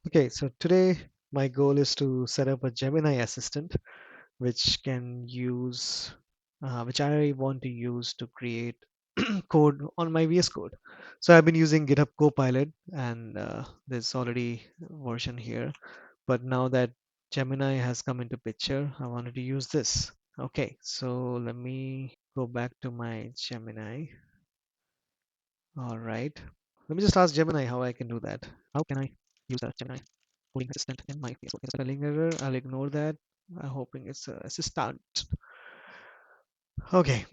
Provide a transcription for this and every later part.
Okay, so today my goal is to set up a Gemini assistant which can use, which I want to use to create code on my VS Code. So I've been using GitHub Copilot and there's already a version here. But now that Gemini has come into picture, I wanted to use this. Okay, so let me go back to my Gemini. All right. Let me just ask Gemini how I can do that. How can I use the Gemini coding assistant in my VS Code? Is it a spelling error? I'll ignore that. I'm hoping it's a assistant. Okay.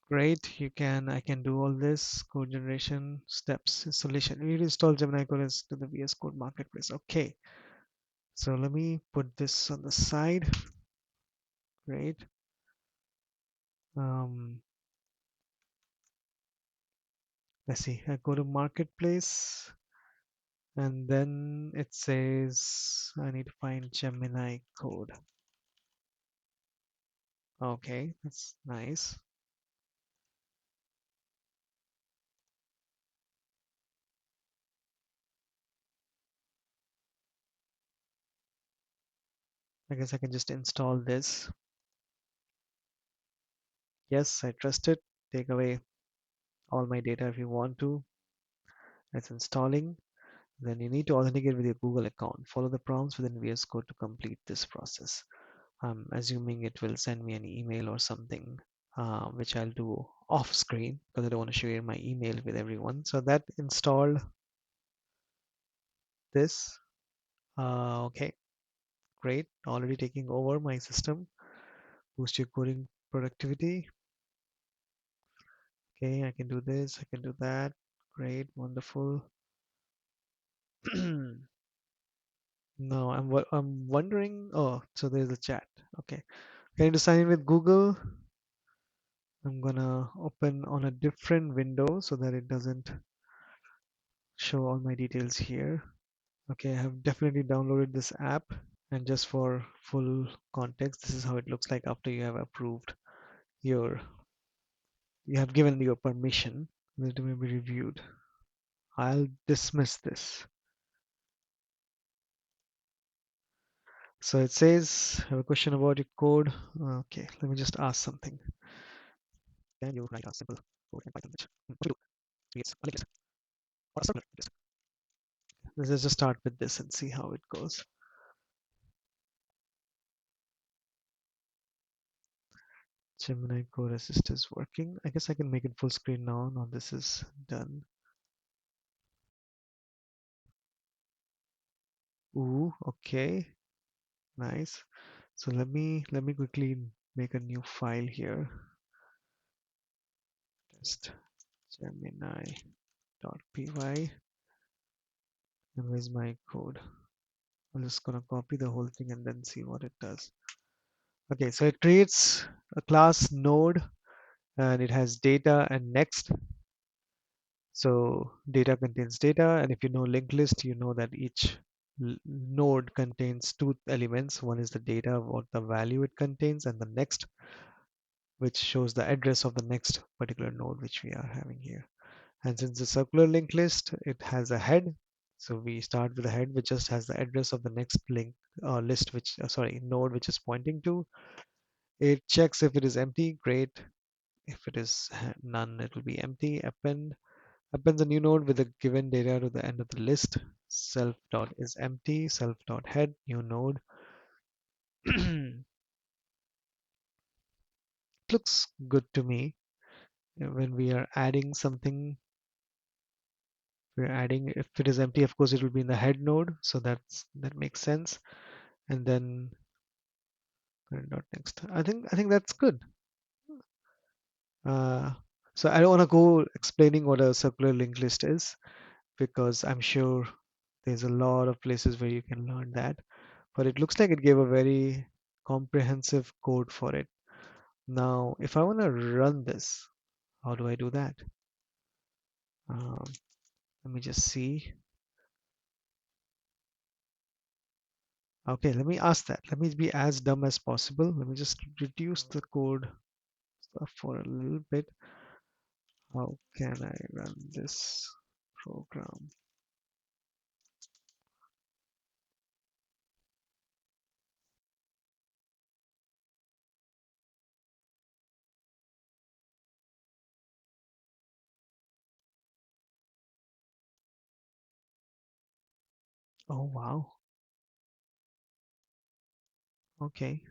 Great. I can do all this code generation steps installation. We need to install Gemini Code to the VS Code marketplace. Okay. So let me put this on the side. Great. Um, let's see. I go to marketplace and then it says I need to find Gemini Code. Okay, that's nice. I guess I can just install this. Yes, I trust it. Take away all my data if you want to. It's installing. Then you need to authenticate with your Google account. Follow the prompts within VS Code to complete this process. I'm assuming it will send me an email or something, which I'll do off screen because I don't want to share my email with everyone. So that installed this. Okay, great. Already taking over my system. Boost your coding productivity. Okay, I can do this. I can do that. Great, wonderful. No, I'm wondering. Oh, so there's a chat. Okay, going to sign in with Google. I'm gonna open on a different window so that it doesn't show all my details here. Okay, I have definitely downloaded this app, and just for full context, this is how it looks like after you have approved your, you have given your permission. Let me be reviewed. I'll dismiss this. So it says, I have a question about your code. Okay, let me just ask something. Can you write a simple code in Python which creates a list or a circular list? Let's just start with this and see how it goes. Gemini Code Assist is working. I guess I can make it full screen now. Now this is done. Ooh, okay, nice. So let me quickly make a new file here. Just Gemini.py. And where's my code? I'm just gonna copy the whole thing and then see what it does. Okay, so it creates a class node and it has data and next. So data contains data, and if you know linked list, you know that each node contains two elements. One is the data, what the value it contains, and the next, which shows the address of the next particular node which we are having here. And since the circular linked list, it has a head. So we start with a head which just has the address of the next link list, which sorry, node which is pointing to. It checks if it is empty, great. If it is none, it will be empty. Appends a new node with the given data to the end of the list. Self dot is empty. Self dot head new node. It looks good to me. When we are adding something, we're adding, if it is empty, of course it will be in the head node, so that makes sense. And then current dot next. I think that's good. Uh, so I don't want to go explaining what a circular linked list is because I'm sure there's a lot of places where you can learn that. But it looks like it gave a very comprehensive code for it. Now, if I want to run this, how do I do that? Um, let me just see. Okay, let me ask that. Let me be as dumb as possible. Let me just reduce the code stuff for a little bit. How can I run this program? Oh, wow. Okay.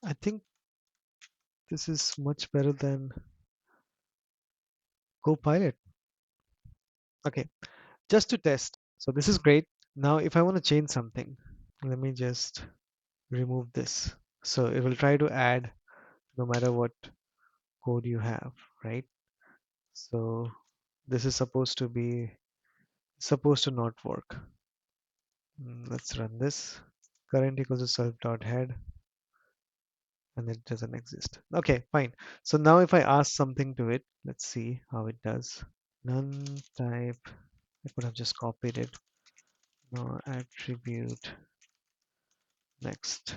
I think this is much better than Copilot. Okay, just to test. So this is great. Now, if I want to change something, let me just remove this. So it will try to add no matter what code you have, right? So this is supposed to not work. Let's run this. Current equals to self dot head, and it doesn't exist. Okay, fine. So now if I ask something to it, let's see how it does. None type. I could have just copied it. No attribute. Next.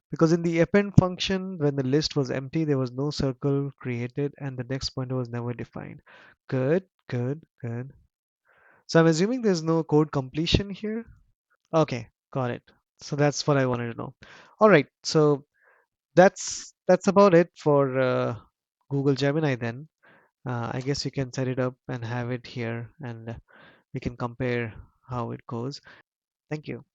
Because in the append function, when the list was empty, there was no circle created and the next pointer was never defined. Good, good, good. So I'm assuming there's no code completion here. Okay, got it. So that's what I wanted to know. All right, so that's about it for Google Gemini then. I guess you can set it up and have it here, and we can compare how it goes. Thank you.